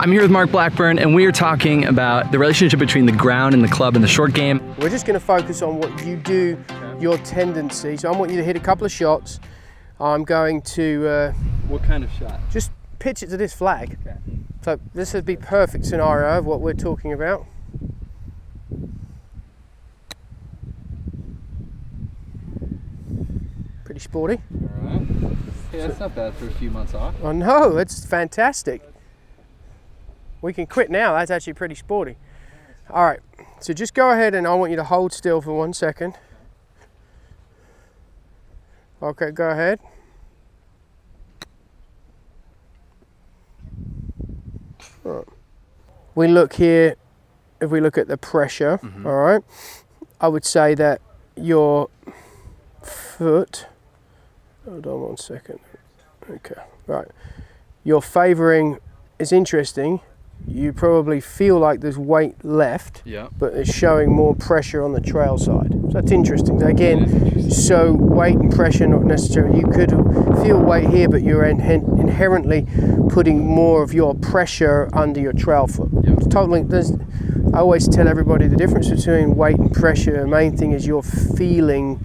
I'm here with Mark Blackburn, and we are talking about the relationship between the ground and the club in the short game. We're just going to focus on what you do, your tendency. So I want you to hit a couple of shots. I'm going to... What kind of shot? Just pitch it to this flag. Okay. So this would be perfect scenario of what we're talking about. Pretty sporty. All right. Hey, that's not bad for a few months off. Oh no, it's fantastic. We can quit now, that's actually pretty sporty. All right, so just go ahead and I want you to hold still for 1 second. Okay, go ahead. Right. We look here, if we look at the pressure, all right, I would say that your foot, hold on 1 second. Okay, right. Your favoring is interesting. You probably feel like there's weight left, but it's showing more pressure on the trail side. So that's interesting. Again, so weight and pressure not necessarily. You could feel weight here, but you're inherently putting more of your pressure under your trail foot. Totally. I always tell everybody the difference between weight and pressure. The main thing is you're feeling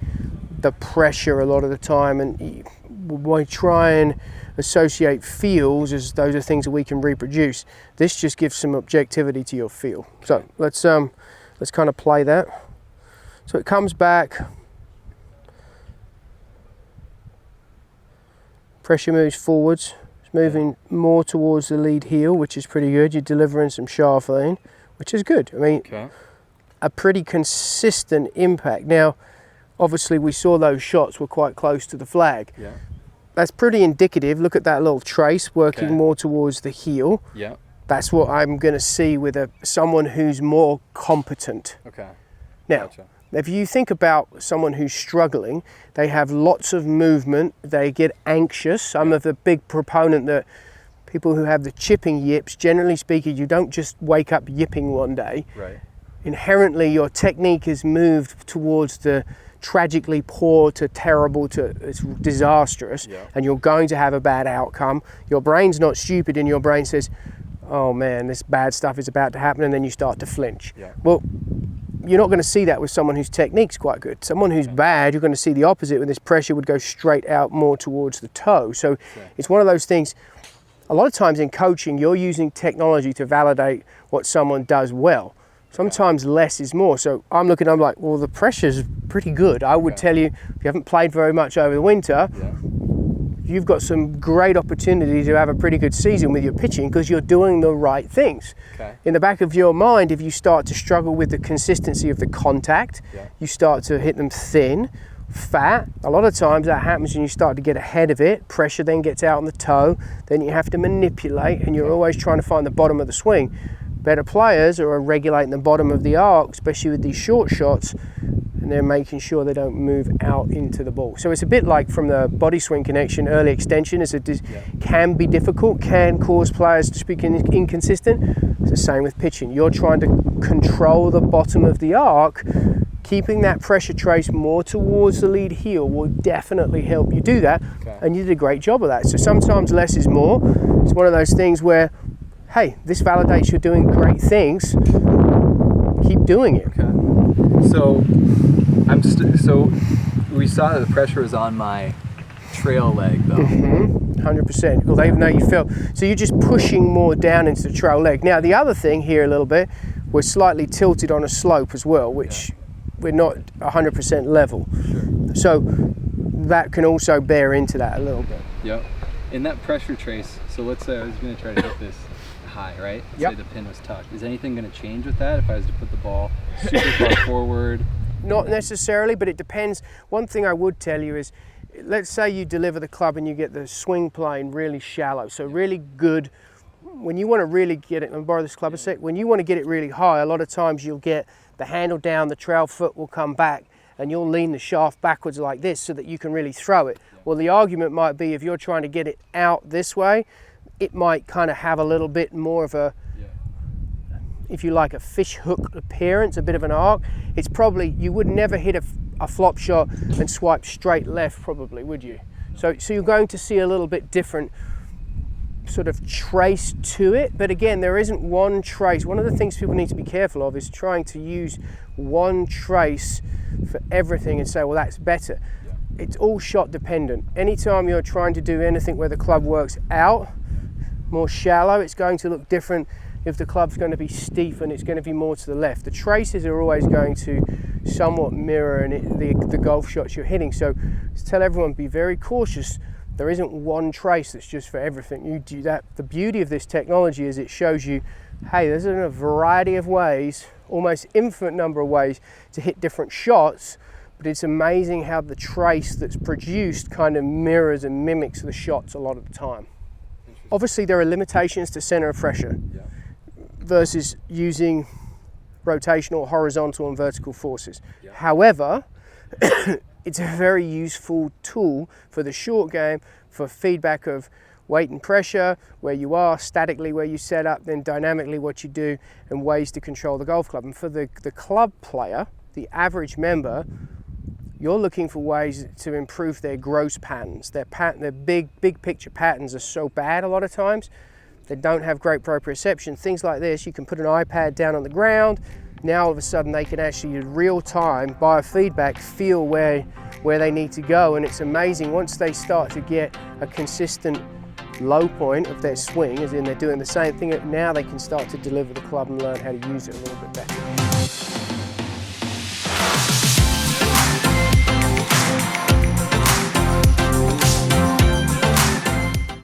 the pressure a lot of the time, and we try and associate feels as those are things that we can reproduce. This just gives some objectivity to your feel. So let's kind of play that. So it comes back, pressure moves forwards, it's moving more towards the lead heel, which is pretty good. You're delivering some shaft lean, which is good. I mean, a pretty consistent impact. Now, obviously we saw those shots were quite close to the flag. That's pretty indicative. Look at that little trace working more towards the heel. That's what I'm going to see with someone who's more competent. Now, if you think about someone who's struggling, they have lots of movement, they get anxious. I'm a big proponent that people who have the chipping yips, generally speaking, you don't just wake up yipping one day. Inherently, your technique is moved towards the tragically poor to terrible to it's disastrous, and you're going to have a bad outcome. Your brain's not stupid, and your brain says, oh man, this bad stuff is about to happen, and then you start to flinch. Well, you're not going to see that with someone whose technique's quite good. Someone who's bad, you're going to see the opposite, when this pressure would go straight out more towards the toe. So it's one of those things. A lot of times in coaching, you're using technology to validate what someone does well. Sometimes less is more. So I'm like, well, the pressure's pretty good. I would tell you, if you haven't played very much over the winter, you've got some great opportunity to have a pretty good season with your pitching because you're doing the right things. In the back of your mind, if you start to struggle with the consistency of the contact, you start to hit them thin, fat. A lot of times that happens when you start to get ahead of it. Pressure then gets out on the toe. Then you have to manipulate, and you're always trying to find the bottom of the swing. Better players are regulating the bottom of the arc, especially with these short shots, and they're making sure they don't move out into the ball. So it's a bit like from the body swing connection, early extension can be difficult, can cause players to be inconsistent. It's the same with pitching. You're trying to control the bottom of the arc. Keeping that pressure trace more towards the lead heel will definitely help you do that, and you did a great job of that. So sometimes less is more. It's one of those things where, hey, this validates you're doing great things. Keep doing it. So we saw that the pressure was on my trail leg, though. 100%. Well, even though you felt, so you're just pushing more down into the trail leg. Now, the other thing here a little bit, we're slightly tilted on a slope as well, which we're not 100% level. So that can also bear into that a little bit. In that pressure trace, so let's say I was going to try to hit this high, right? Say the pin was tucked. Is anything going to change with that if I was to put the ball super far forward? Not necessarily, but it depends. One thing I would tell you is, let's say you deliver the club and you get the swing plane really shallow, so really good. When you want to really get it, and borrow this club a sec, when you want to get it really high, a lot of times you'll get the handle down, the trail foot will come back, and you'll lean the shaft backwards like this so that you can really throw it. Well, the argument might be if you're trying to get it out this way, it might kind of have a little bit more of a, if you like, a fish hook appearance, a bit of an arc. It's probably, you would never hit a flop shot and swipe straight left probably, would you? So you're going to see a little bit different sort of trace to it, but again, there isn't one trace. One of the things people need to be careful of is trying to use one trace for everything and say, well, that's better. It's all shot dependent. Anytime you're trying to do anything where the club works out, more shallow, it's going to look different if the club's going to be steep and it's going to be more to the left. The traces are always going to somewhat mirror the golf shots you're hitting. So to tell everyone, be very cautious. There isn't one trace that's just for everything. You do that. The beauty of this technology is it shows you, hey, there's a variety of ways, almost infinite number of ways to hit different shots, but it's amazing how the trace that's produced kind of mirrors and mimics the shots a lot of the time. Obviously, there are limitations to center of pressure versus using rotational, horizontal and vertical forces. However, it's a very useful tool for the short game for feedback of weight and pressure, where you are, statically where you set up, then dynamically what you do, and ways to control the golf club. And for the club player, the average member, you're looking for ways to improve their gross patterns. Their big picture patterns are so bad a lot of times. They don't have great proprioception. Things like this, you can put an iPad down on the ground. Now all of a sudden they can actually, in real time, biofeedback, feel where they need to go. And it's amazing once they start to get a consistent low point of their swing, as in they're doing the same thing, now they can start to deliver the club and learn how to use it a little bit better.